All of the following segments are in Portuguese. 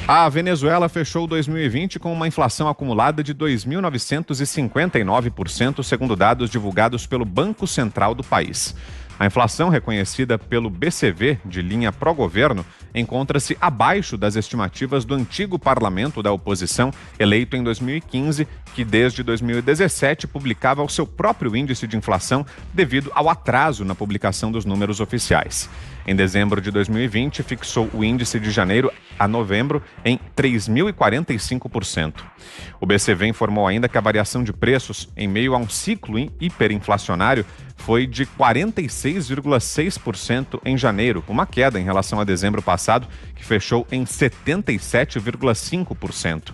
A Venezuela fechou 2020 com uma inflação acumulada de 2.959%, segundo dados divulgados pelo Banco Central do país. A inflação reconhecida pelo BCV, de linha pró-governo, encontra-se abaixo das estimativas do antigo parlamento da oposição, eleito em 2015, que desde 2017 publicava o seu próprio índice de inflação devido ao atraso na publicação dos números oficiais. Em dezembro de 2020, fixou o índice de janeiro a novembro em 3.045%. O BCV informou ainda que a variação de preços, em meio a um ciclo hiperinflacionário, foi de 46,6% em janeiro, uma queda em relação a dezembro passado, que fechou em 77,5%.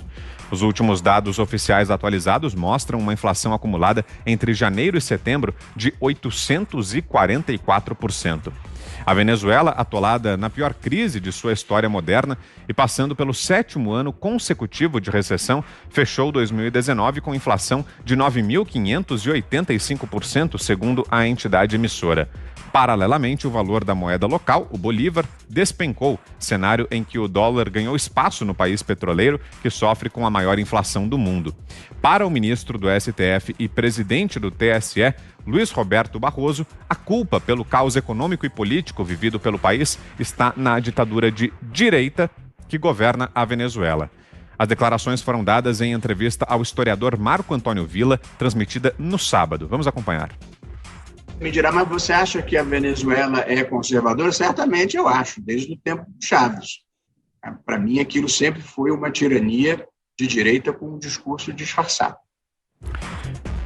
Os últimos dados oficiais atualizados mostram uma inflação acumulada entre janeiro e setembro de 844%. A Venezuela, atolada na pior crise de sua história moderna e passando pelo 7º ano consecutivo de recessão, fechou 2019 com inflação de 9.585%, segundo a entidade emissora. Paralelamente, o valor da moeda local, o bolívar, despencou, cenário em que o dólar ganhou espaço no país petroleiro, que sofre com a maior inflação do mundo. Para o ministro do STF e presidente do TSE, Luiz Roberto Barroso, a culpa pelo caos econômico e político vivido pelo país está na ditadura de direita que governa a Venezuela. As declarações foram dadas em entrevista ao historiador Marco Antônio Villa, transmitida no sábado. Vamos acompanhar. Me dirá, mas você acha que a Venezuela é conservadora? Certamente eu acho, desde o tempo de Chávez. Para mim, aquilo sempre foi uma tirania de direita com um discurso disfarçado.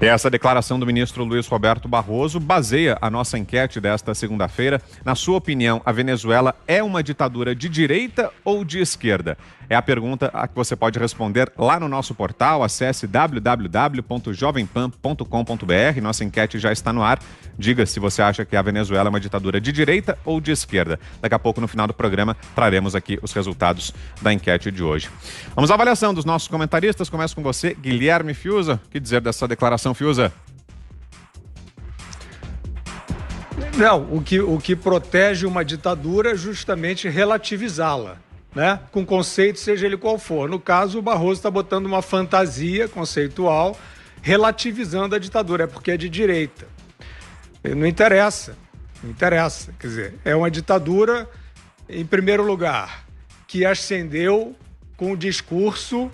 Essa declaração do ministro Luiz Roberto Barroso baseia a nossa enquete desta segunda-feira. Na sua opinião, a Venezuela é uma ditadura de direita ou de esquerda? É a pergunta a que você pode responder lá no nosso portal. Acesse www.jovempan.com.br. Nossa enquete já está no ar. Diga se você acha que a Venezuela é uma ditadura de direita ou de esquerda. Daqui a pouco, no final do programa, traremos aqui os resultados da enquete de hoje. Vamos à avaliação dos nossos comentaristas. Começo com você, Guilherme Fiuza. O que dizer dessa declaração, Fiuza? Não, o que protege uma ditadura é justamente relativizá-la, né? Com conceito, seja ele qual for. No caso, o Barroso está botando uma fantasia conceitual relativizando a ditadura, é porque é de direita. Não interessa. Quer dizer, é uma ditadura, em primeiro lugar, que ascendeu com um discurso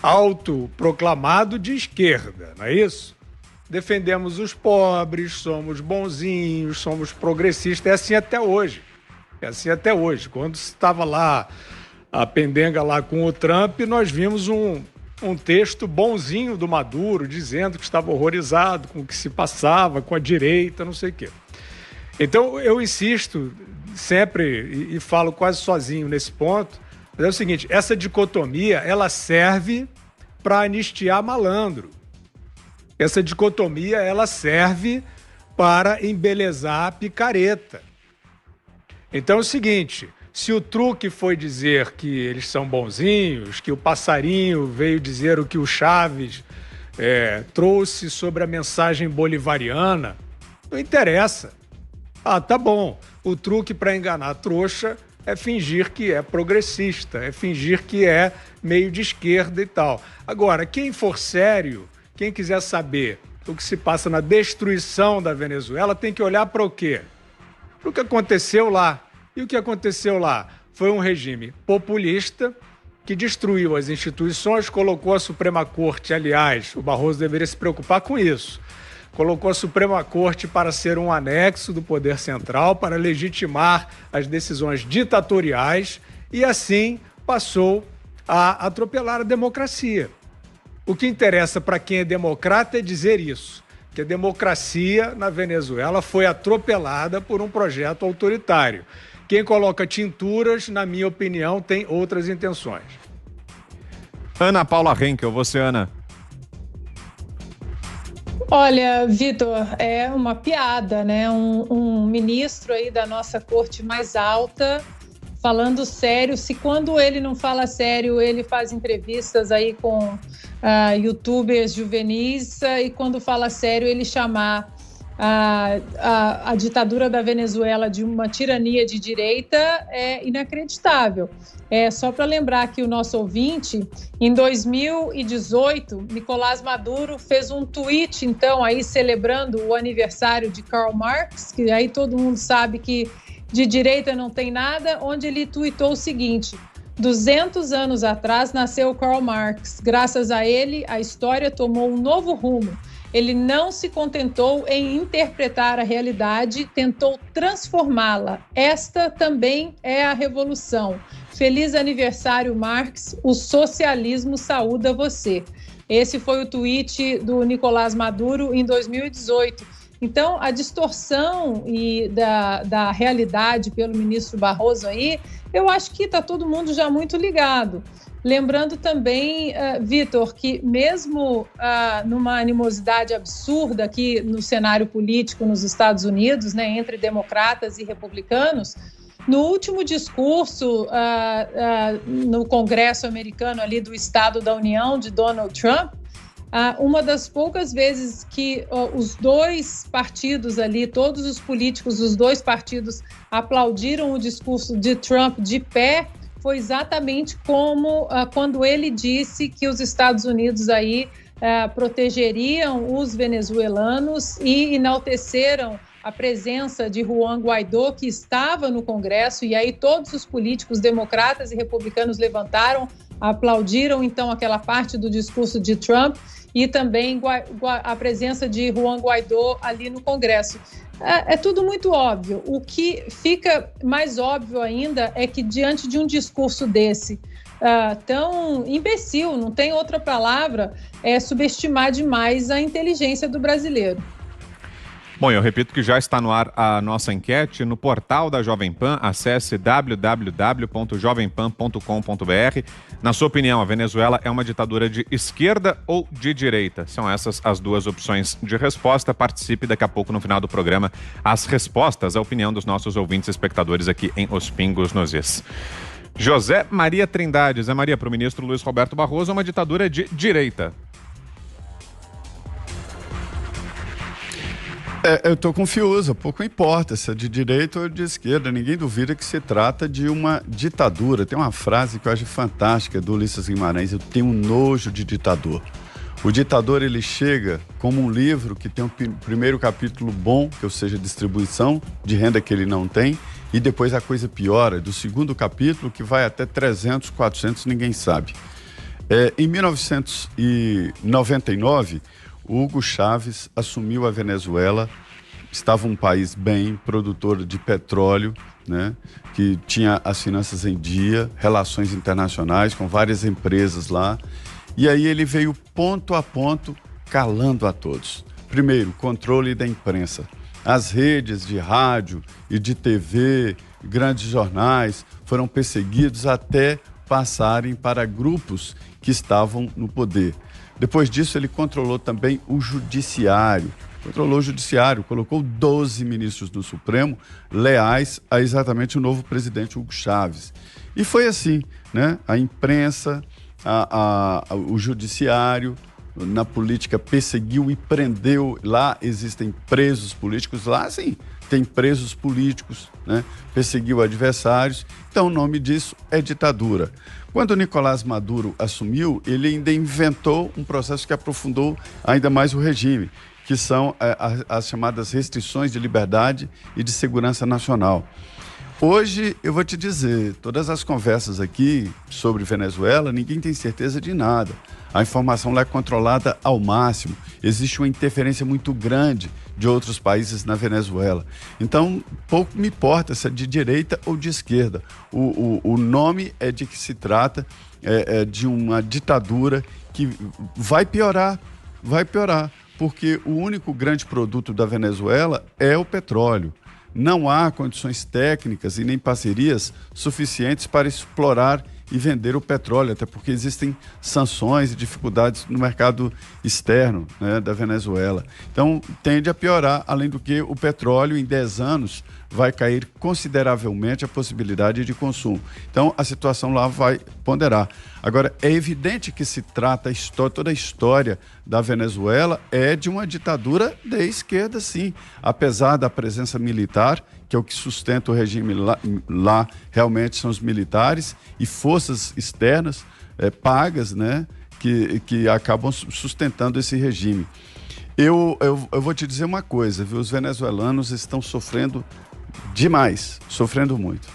autoproclamado de esquerda, não é isso? Defendemos os pobres, somos bonzinhos, somos progressistas, é assim até hoje. Quando estava lá a pendenga lá com o Trump, nós vimos um texto bonzinho do Maduro, dizendo que estava horrorizado com o que se passava, com a direita, não sei o quê. Então, eu insisto sempre e falo quase sozinho nesse ponto, mas é o seguinte, essa dicotomia, ela serve para anistiar malandro. Essa dicotomia, ela serve para embelezar a picareta. Então é o seguinte, se o truque foi dizer que eles são bonzinhos, que o passarinho veio dizer o que o Chávez trouxe sobre a mensagem bolivariana, não interessa. Ah, tá bom, o truque para enganar a trouxa é fingir que é progressista, é fingir que é meio de esquerda e tal. Agora, quem for sério, quem quiser saber o que se passa na destruição da Venezuela, tem que olhar para o quê? Para o que aconteceu lá. E o que aconteceu lá? Foi um regime populista que destruiu as instituições, colocou a Suprema Corte, aliás, o Barroso deveria se preocupar com isso, colocou a Suprema Corte para ser um anexo do poder central, para legitimar as decisões ditatoriais e, assim, passou a atropelar a democracia. O que interessa para quem é democrata é dizer isso, que a democracia na Venezuela foi atropelada por um projeto autoritário. Quem coloca tinturas, na minha opinião, tem outras intenções. Ana Paula Henkel, você, Ana. Olha, Vitor, é uma piada, né? Um ministro aí da nossa corte mais alta falando sério. Se quando ele não fala sério, ele faz entrevistas aí com youtubers juvenis e quando fala sério, ele chamar a ditadura da Venezuela de uma tirania de direita é inacreditável. Só para lembrar aqui o nosso ouvinte, em 2018, Nicolás Maduro fez um tweet, então, aí celebrando o aniversário de Karl Marx, que aí todo mundo sabe que de direita não tem nada, onde ele tweetou o seguinte: 200 anos atrás nasceu Karl Marx. Graças a ele, a história tomou um novo rumo. Ele não se contentou em interpretar a realidade, tentou transformá-la. Esta também é a revolução. Feliz aniversário, Marx. O socialismo saúda você. Esse foi o tweet do Nicolás Maduro em 2018. Então, a distorção da realidade pelo ministro Barroso aí, eu acho que está todo mundo já muito ligado. Lembrando também, Vitor, que mesmo numa animosidade absurda aqui no cenário político nos Estados Unidos, né, entre democratas e republicanos, no último discurso no Congresso americano ali do Estado da União de Donald Trump, uma das poucas vezes que os dois partidos ali, todos os políticos dos dois partidos aplaudiram o discurso de Trump de pé, foi exatamente como quando ele disse que os Estados Unidos aí protegeriam os venezuelanos e enalteceram a presença de Juan Guaidó, que estava no Congresso, e aí todos os políticos democratas e republicanos levantaram, aplaudiram então aquela parte do discurso de Trump e também a presença de Juan Guaidó ali no Congresso. É tudo muito óbvio. O que fica mais óbvio ainda é que diante de um discurso desse tão imbecil, não tem outra palavra, é subestimar demais a inteligência do brasileiro. Bom, eu repito que já está no ar a nossa enquete no portal da Jovem Pan. Acesse www.jovempan.com.br. Na sua opinião, a Venezuela é uma ditadura de esquerda ou de direita? São essas as duas opções de resposta. Participe daqui a pouco no final do programa. As respostas, a opinião dos nossos ouvintes e espectadores aqui em Os Pingos nos Is. José Maria Trindade. Zé Maria, para o ministro Luiz Roberto Barroso, é uma ditadura de direita. Eu estou confuso, pouco importa se é de direita ou de esquerda, ninguém duvida que se trata de uma ditadura. Tem uma frase que eu acho fantástica do Ulisses Guimarães: eu tenho um nojo de ditador. O ditador, ele chega como um livro que tem um primeiro capítulo bom, que ou seja, distribuição de renda que ele não tem, e depois a coisa piora, do segundo capítulo que vai até 300, 400, ninguém sabe. Em 1999, Hugo Chávez assumiu a Venezuela, estava um país bem produtor de petróleo, né, que tinha as finanças em dia, relações internacionais com várias empresas lá, e aí ele veio ponto a ponto calando a todos. Primeiro, controle da imprensa. As redes de rádio e de TV, grandes jornais, foram perseguidos até passarem para grupos que estavam no poder. Depois disso, ele controlou também o judiciário. Colocou 12 ministros do Supremo leais a exatamente o novo presidente Hugo Chávez. E foi assim, né? A imprensa, o judiciário, na política perseguiu e prendeu. Lá existem presos políticos, lá sim, tem presos políticos, né? Perseguiu adversários. Então o nome disso é ditadura. Quando o Nicolás Maduro assumiu, ele ainda inventou um processo que aprofundou ainda mais o regime, que são as chamadas restrições de liberdade e de segurança nacional. Hoje, eu vou te dizer, todas as conversas aqui sobre Venezuela, ninguém tem certeza de nada. A informação lá é controlada ao máximo. Existe uma interferência muito grande de outros países na Venezuela. Então, pouco me importa se é de direita ou de esquerda. O nome é de que se trata de uma ditadura que vai piorar, porque o único grande produto da Venezuela é o petróleo. Não há condições técnicas e nem parcerias suficientes para explorar e vender o petróleo, até porque existem sanções e dificuldades no mercado externo, né, da Venezuela. Então, tende a piorar, além do que o petróleo em 10 anos vai cair consideravelmente a possibilidade de consumo. Então, a situação lá vai ponderar. Agora, é evidente que se trata, toda a história da Venezuela é de uma ditadura de esquerda, sim. Apesar da presença militar, que é o que sustenta o regime lá realmente são os militares e forças externas pagas, né, que acabam sustentando esse regime. Eu vou te dizer uma coisa, viu? Os venezuelanos estão sofrendo demais, sofrendo muito.